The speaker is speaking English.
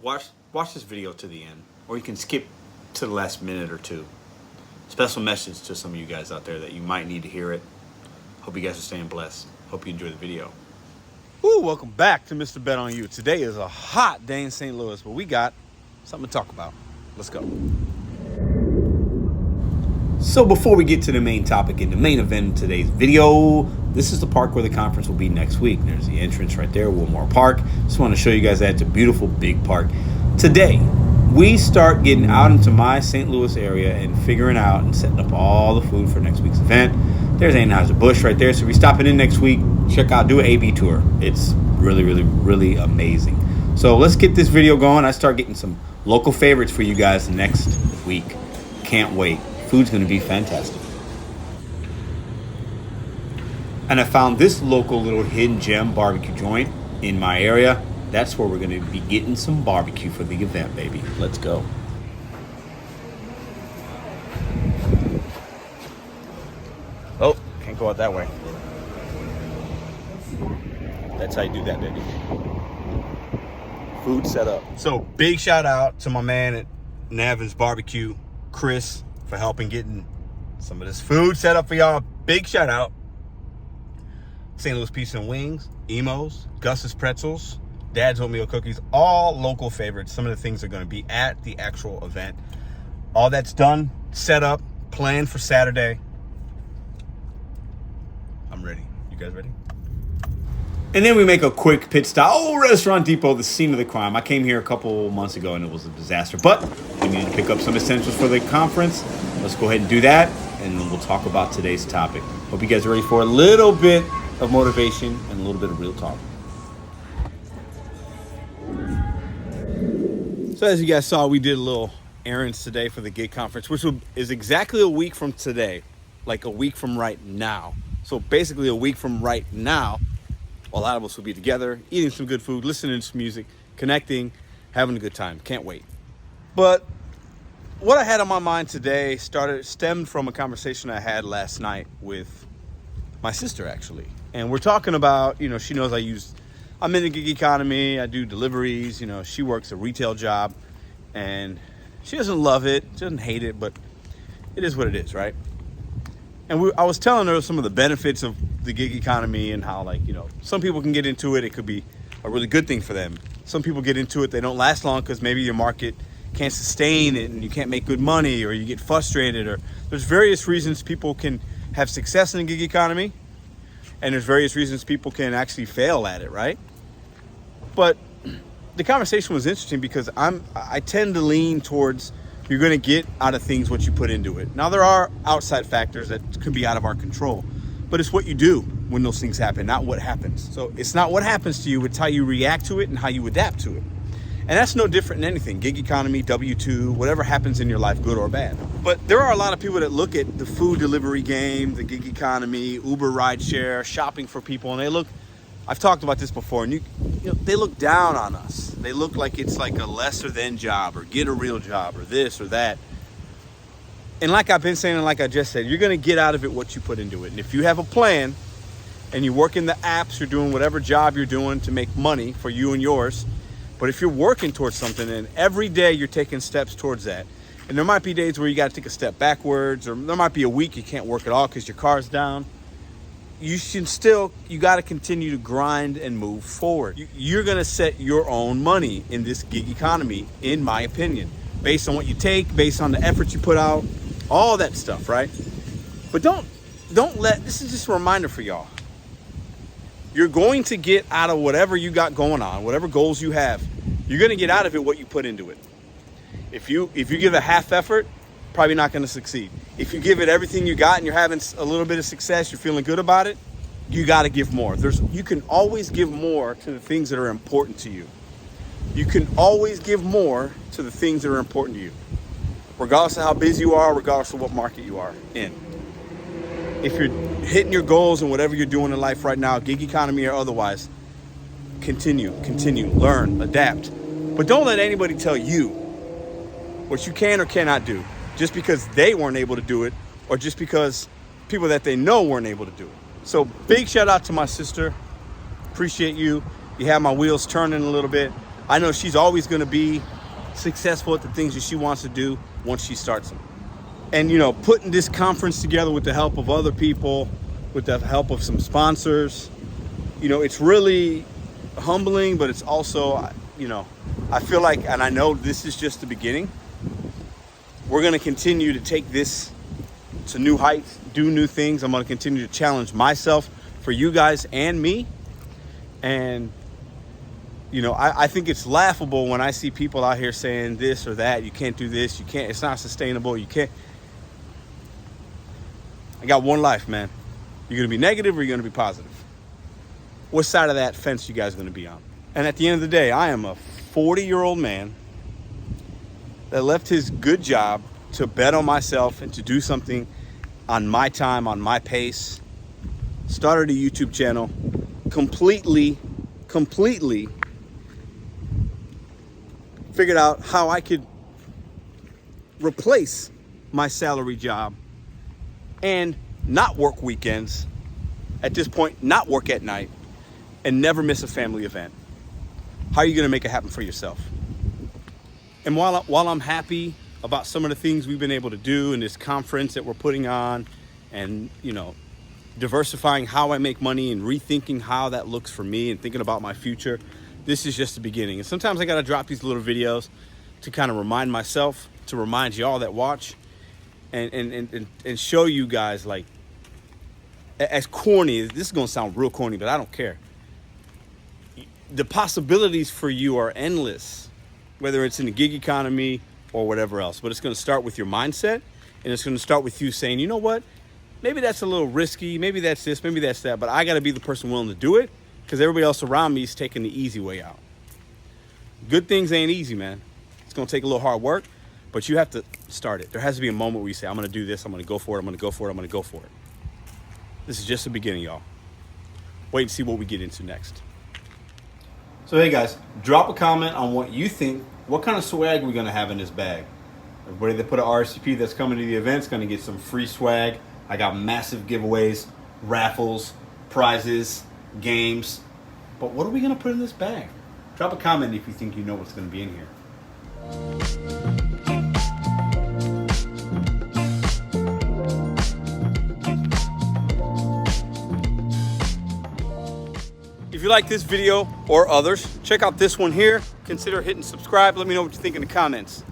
watch this video to the end, or you can skip to the last minute or two. Special message to some of you guys out there that you might need to hear it. Hope you guys are staying blessed. Hope you enjoy the video. Ooh, welcome back to Mr. Bet on You. Today is a hot day in St. Louis, but we got something to talk about. Let's go. So before we get to the main topic and the main event of today's video, this is the park where the conference will be next week. There's the entrance right there, Wilmore Park. Just want to show you guys that it's a beautiful big park. Today, we start getting out into my St. Louis area and figuring out and setting up all the food for next week's event. There's Anheuser-Busch right there. So if you're stopping in next week, check out, do an A/B tour. It's really, really, really amazing. So let's get this video going. I start getting some local favorites for you guys next week. Can't wait. Food's going to be fantastic. And I found this local little hidden gem barbecue joint in my area. That's where we're going to be getting some barbecue for the event, baby. Let's go. Oh, can't go out that way. That's how you do that, baby. Food set up. So big shout out to my man at Navin's Barbecue, Chris, for helping getting some of this food set up for y'all. Big shout out. St. Louis Pizza and Wings, Emo's, Gus's Pretzels, Dad's Oatmeal Cookies, all local favorites. Some of the things are going to be at the actual event. All that's done, set up, planned for Saturday. I'm ready. You guys ready? And then we make a quick pit stop. Oh, Restaurant Depot, the scene of the crime. I came here a couple months ago and it was a disaster. But we needed to pick up some essentials for the conference. Let's go ahead and do that. And then we'll talk about today's topic. Hope you guys are ready for a little bit of motivation and a little bit of real talk. So as you guys saw, we did a little errands today for the gig conference, which is exactly a week from today. Like a week from right now. So basically a week from right now, a lot of us will be together, eating some good food, listening to some music, connecting, having a good time. Can't wait. But what I had on my mind today stemmed from a conversation I had last night with my sister, actually. And we're talking about, she knows I'm in the gig economy. I do deliveries. She works a retail job and she doesn't love it. She doesn't hate it, but it is what it is, right? And I was telling her some of the benefits of the gig economy and how, some people can get into it. It could be a really good thing for them. Some people get into it. They don't last long because maybe your market can't sustain it and you can't make good money, or you get frustrated, or there's various reasons people can have success in the gig economy. And there's various reasons people can actually fail at it, right? But the conversation was interesting because I tend to lean towards you're going to get out of things what you put into it. Now, there are outside factors that could be out of our control, but it's what you do when those things happen, not what happens. So it's not what happens to you, it's how you react to it and how you adapt to it. And that's no different than anything. Gig economy, W-2, whatever happens in your life, good or bad. But there are a lot of people that look at the food delivery game, the gig economy, Uber rideshare, shopping for people, and I've talked about this before, and they look down on us. They look like it's like a lesser than job, or get a real job, or this or that. And like I've been saying, and like I just said, you're going to get out of it what you put into it. And if you have a plan and you work in the apps, you're doing whatever job you're doing to make money for you and yours. But if you're working towards something and every day you're taking steps towards that, and there might be days where you got to take a step backwards, or there might be a week you can't work at all because your car's down. You got to continue to grind and move forward. You're going to set your own money in this gig economy, in my opinion, based on what you take, based on the effort you put out, all that stuff, right? But this is just a reminder for y'all. You're going to get out of whatever you got going on, whatever goals you have. You're going to get out of it what you put into it. If you give a half effort, probably not going to succeed. If you give it everything you got and you're having a little bit of success, you're feeling good about it, you got to give more. You can always give more to the things that are important to you. You can always give more to the things that are important to you, regardless of how busy you are, regardless of what market you are in. If you're hitting your goals and whatever you're doing in life right now, gig economy or otherwise, continue, learn, adapt. But don't let anybody tell you what you can or cannot do just because they weren't able to do it, or just because people that they know weren't able to do it. So big shout out to my sister. Appreciate you. You have my wheels turning a little bit. I know she's always going to be successful at the things that she wants to do once she starts them. And, you know, putting this conference together with the help of other people, with the help of some sponsors, you know, it's really humbling, but it's also, you know, I feel like, and I know this is just the beginning. We're going to continue to take this to new heights, do new things. I'm going to continue to challenge myself for you guys and me. And, you know, I think it's laughable when I see people out here saying this or that. You can't do this. You can't. It's not sustainable. You can't. I got one life, man. You're going to be negative or you're going to be positive? What side of that fence you guys going to be on? And at the end of the day, I am a 40-year-old man that left his good job to bet on myself and to do something on my time, on my pace. Started a YouTube channel, completely figured out how I could replace my salary job and not work weekends, at this point, not work at night, and never miss a family event. How are you gonna make it happen for yourself? And while I'm happy about some of the things we've been able to do in this conference that we're putting on, and, you know, diversifying how I make money and rethinking how that looks for me and thinking about my future, this is just the beginning. And sometimes I gotta drop these little videos to kind of remind myself, to remind y'all that watch, and show you guys, like, as corny, this is gonna sound real corny, but I don't care. The possibilities for you are endless, whether it's in the gig economy or whatever else. But it's gonna start with your mindset, and it's gonna start with you saying, you know what? Maybe that's a little risky, maybe that's this, maybe that's that, but I gotta be the person willing to do it, because everybody else around me is taking the easy way out. Good things ain't easy, man. It's gonna take a little hard work, but you have to start it. There has to be a moment where you say, I'm gonna do this, I'm gonna go for it, I'm gonna go for it, I'm gonna go for it. This is just the beginning, y'all. Wait and see what we get into next. So hey guys, drop a comment on what you think, what kind of swag we're gonna have in this bag. Everybody that put an RSVP that's coming to the event is gonna get some free swag. I got massive giveaways, raffles, prizes, games. But what are we gonna put in this bag? Drop a comment if you think you know what's gonna be in here. If you like this video or others, check out this one here. Consider hitting subscribe. Let me know what you think in the comments.